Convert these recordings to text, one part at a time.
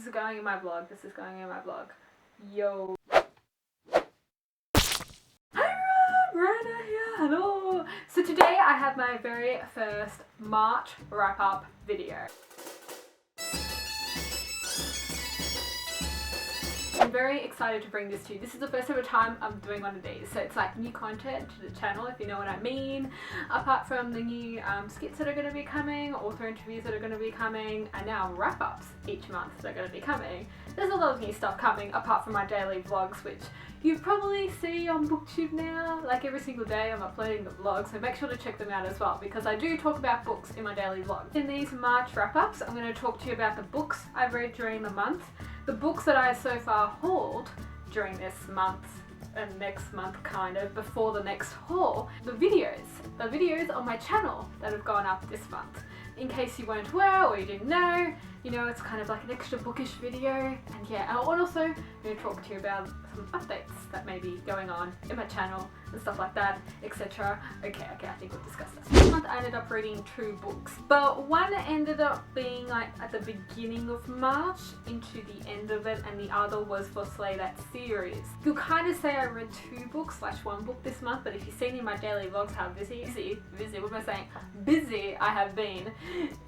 is going in my vlog. This is going in my vlog. Yo. Hello! So today I have my very first March wrap-up video. I'm very excited to bring this to you. This is the first ever time I'm doing one of these, so it's like new content to the channel, if you know what I mean. Apart from the new skits that are going to be coming, author interviews that are going to be coming, and now wrap-ups each month that are going to be coming. There's a lot of new stuff coming apart from my daily vlogs, which you probably see on BookTube now. Like every single day I'm uploading the vlogs, so make sure to check them out as well, because I do talk about books in my daily vlog. In these March wrap-ups, I'm going to talk to you about the books I've read during the month, the books that I so far hauled during this month and next month, kind of before the next haul, the videos on my channel that have gone up this month. In case you weren't aware or you didn't know, you know, it's kind of like an extra bookish video. And yeah, I'm also going to talk to you about some updates that may be going on in my channel and stuff like that, etc. Okay, I think we'll discuss this. This month I ended up reading 2 books, but one ended up being like at the beginning of March into the end of it, and the other was for Slay That series. You'll kind of say I read 2 books / 1 book this month, but if you've seen in my daily vlogs how busy, what am I saying? Busy I have been,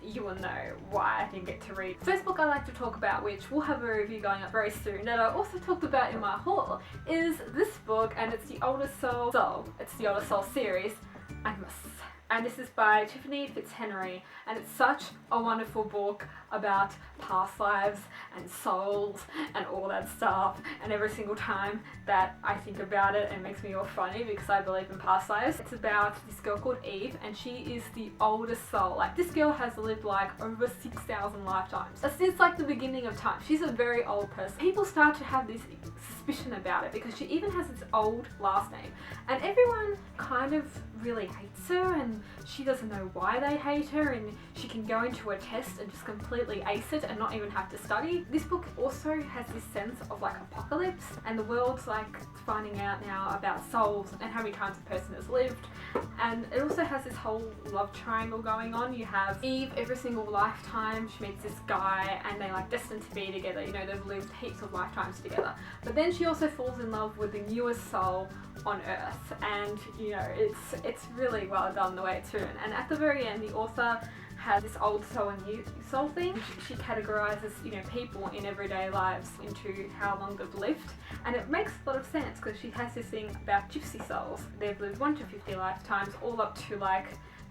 you will know why I didn't get to read. First book I like to talk about, which we'll have a review going up very soon, that I also talked about in my haul, is this book, and it's The Older Soul. It's the Older Soul series, Agnes. And this is by Tiffany Fitzhenry, and it's such a wonderful book about past lives and souls and all that stuff, and every single time that I think about it, it makes me all funny because I believe in past lives. It's about this girl called Eve, and she is the oldest soul. Like, this girl has lived like over 6,000 lifetimes. Since like the beginning of time. She's a very old person. People start to have this suspicion about it because she even has this old last name, and everyone kind of really hates her, and she doesn't know why they hate her, and she can go into a test and just completely ace it and not even have to study. This book also has this sense of like apocalypse, and the world's like finding out now about souls and how many times a person has lived, and it also has this whole love triangle going on. You have Eve, every single lifetime she meets this guy and they like destined to be together, you know, they've lived heaps of lifetimes together, but then she also falls in love with the newest soul on earth, and you know, it's really well done the way it's written. And at the very end, the author has this old soul and new soul thing. She categorizes, you know, people in everyday lives into how long they've lived, and it makes a lot of sense because she has this thing about gypsy souls. They've lived 1 to 50 lifetimes, all up to like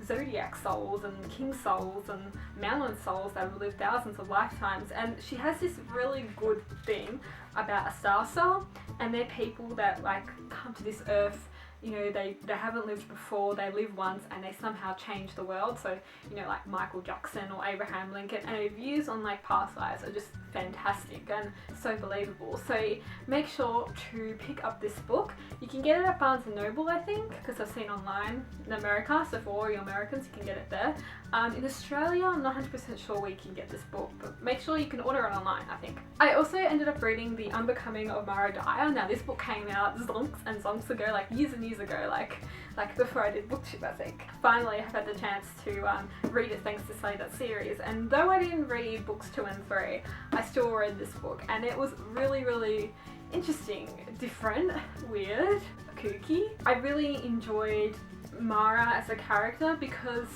zodiac souls and king souls and mountain souls that have lived thousands of lifetimes. And she has this really good thing about a star soul, and they're people that like come to this earth, you know, they haven't lived before, they live once and they somehow change the world. So, you know, like Michael Jackson or Abraham Lincoln, and her views on like past lives are just fantastic and so believable. So make sure to pick up this book. You can get it at Barnes & Noble, I think, because I've seen online in America, so for all you Americans you can get it there. In Australia I'm not 100% sure where you can get this book, but make sure you can order it online, I think. I also ended up reading The Unbecoming of Mara Dyer. Now this book came out zonks and zonks ago, like years and years ago, like before I did BookTube, I think. Finally I've had the chance to read it thanks to Slay That series, and though I didn't read books 2 and 3, I still read this book, and it was really, really interesting, different, weird, kooky. I really enjoyed Mara as a character because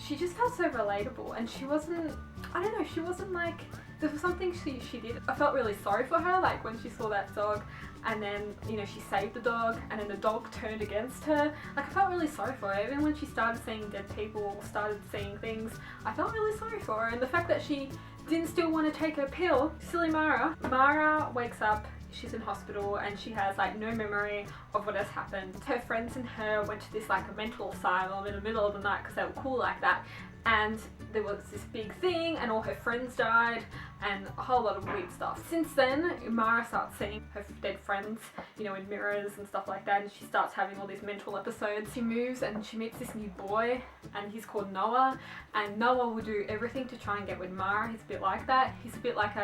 she just felt so relatable, and she wasn't, I don't know, she wasn't like, there was something she did, I felt really sorry for her, like when she saw that dog and then, you know, she saved the dog and then the dog turned against her. Like, I felt really sorry for her. Even when she started seeing dead people, started seeing things, I felt really sorry for her. And the fact that she didn't still want to take her pill, silly Mara. Mara wakes up, she's in hospital, and she has like no memory of what has happened. Her friends and her went to this like a mental asylum in the middle of the night because they were cool like that, and there was this big thing and all her friends died and a whole lot of weird stuff. Since then, Mara starts seeing her dead friends, you know, in mirrors and stuff like that, and she starts having all these mental episodes. She moves and she meets this new boy, and he's called Noah, and Noah will do everything to try and get with Mara. He's a bit like that. He's a bit like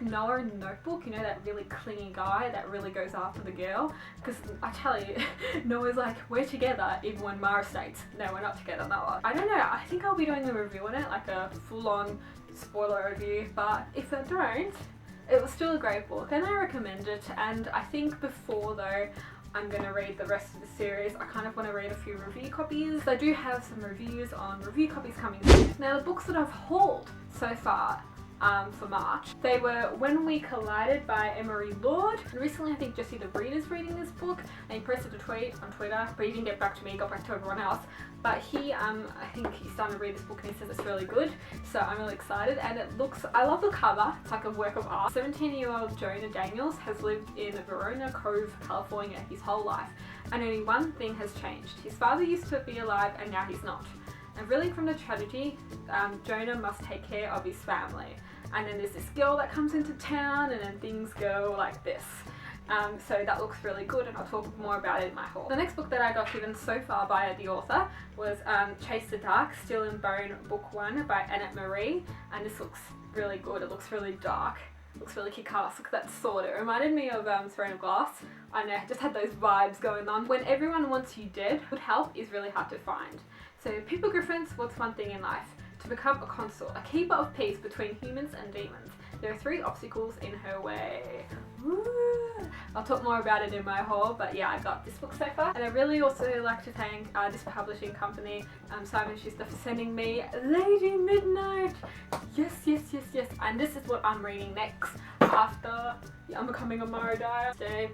Noah in the Notebook, you know, that really clingy guy that really goes after the girl. Because I tell you, Noah's like, we're together, even when Mara states, no, we're not together, Noah. I don't know, I think I'll be doing a review on it, like a full-on spoiler review, but if I don't, it was still a great book and I recommend it. And I think before though I'm going to read the rest of the series, I kind of want to read a few review copies. I do have some reviews on review copies coming soon. Now the books that I've hauled so far for March, they were When We Collided by Emery Lord. And recently I think Jesse the Reader's reading this book and he posted a tweet on Twitter, but he didn't get back to me, he got back to everyone else. But he, I think he's starting to read this book and he says it's really good. So I'm really excited and it looks, I love the cover, it's like a work of art. 17-year-old Jonah Daniels has lived in Verona Cove, California his whole life. And only one thing has changed. His father used to be alive and now he's not. And reeling from the tragedy, Jonah must take care of his family. And then there's this girl that comes into town and then things go like this. So that looks really good and I'll talk more about it in my haul. The next book that I got given so far by the author was Chase the Dark, Steel and Bone Book 1 by Annette Marie. And this looks really good, it looks really dark. It looks really kick-ass. Look at that sword. It reminded me of Throne of Glass. I don't know, just had those vibes going on. When everyone wants you dead, good help is really hard to find. So Pippa Griffin's What's One Thing in Life? To become a consort, a keeper of peace between humans and demons. There are 3 obstacles in her way. Woo. I'll talk more about it in my haul, but yeah, I got this book so far. And I really also like to thank this publishing company, Simon Schuster, for sending me Lady Midnight. Yes, yes, yes, yes. And this is what I'm reading next after the Unbecoming of Mara Day,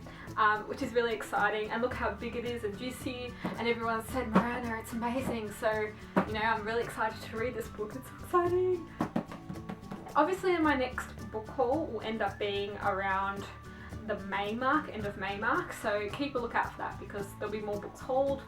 which is really exciting. And look how big it is and juicy. And everyone said, Miranda, it's amazing. So, you know, I'm really excited to read this book. It's so exciting. Obviously, my next book haul will end up being around the May mark, end of May mark, so keep a lookout for that because there'll be more books hauled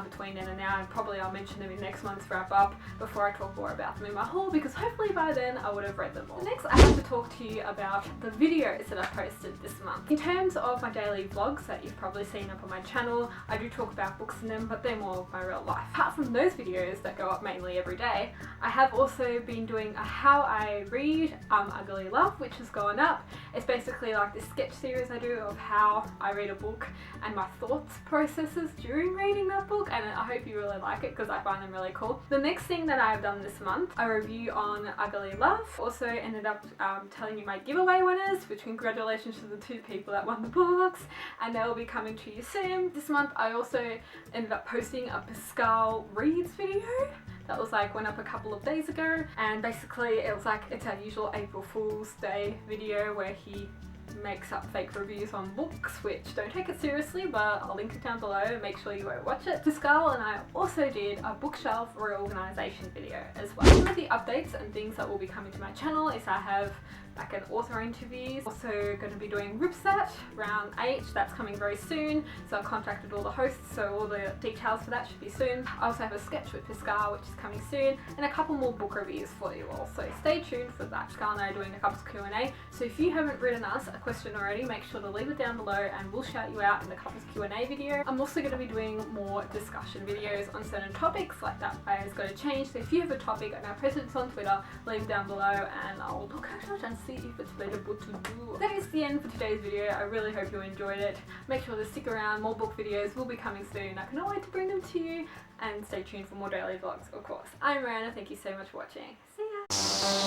between then and now, and probably I'll mention them in next month's wrap up before I talk more about them in my haul because hopefully by then I would have read them all. Next I have to talk to you about the videos that I posted this month. In terms of my daily vlogs that you've probably seen up on my channel, I do talk about books in them, but they're more of my real life. Apart from those videos that go up mainly every day, I have also been doing a How I Read Ugly Love, which has gone up. It's basically like this sketch series I do of how I read a book and my thoughts processes during reading that book, and I hope you really like it because I find them really cool. The next thing that I've done this month, a review on Ugly Love. Also ended up telling you my giveaway winners, which congratulations to the 2 people that won the books, and they will be coming to you soon. This month I also ended up posting a Pascal Reads video. That was like went up a couple of days ago, and basically it was like it's our usual April Fool's Day video where he makes up fake reviews on books, which don't take it seriously, but I'll link it down below, make sure you go watch it. Pascal and I also did a bookshelf reorganisation video as well. Some of the updates and things that will be coming to my channel is I have like an author interviews, also going to be doing RipSat round 8, that's coming very soon, so I've contacted all the hosts, so all the details for that should be soon. I also have a sketch with Pascal which is coming soon, and a couple more book reviews for you all, so stay tuned for that. Pascal and I are doing a couples Q&A, so if you haven't written us a question already, make sure to leave it down below and we'll shout you out in the couples Q&A video. I'm also going to be doing more discussion videos on certain topics, like that has got to change, so if you have a topic and I posted this on Twitter, leave it down below and I'll look at it and see if it's relatable to do. That is the end for today's video. I really hope you enjoyed it. Make sure to stick around, more book videos will be coming soon. I cannot wait to bring them to you, and stay tuned for more daily vlogs, of course. I'm Miranda, thank you so much for watching. See ya!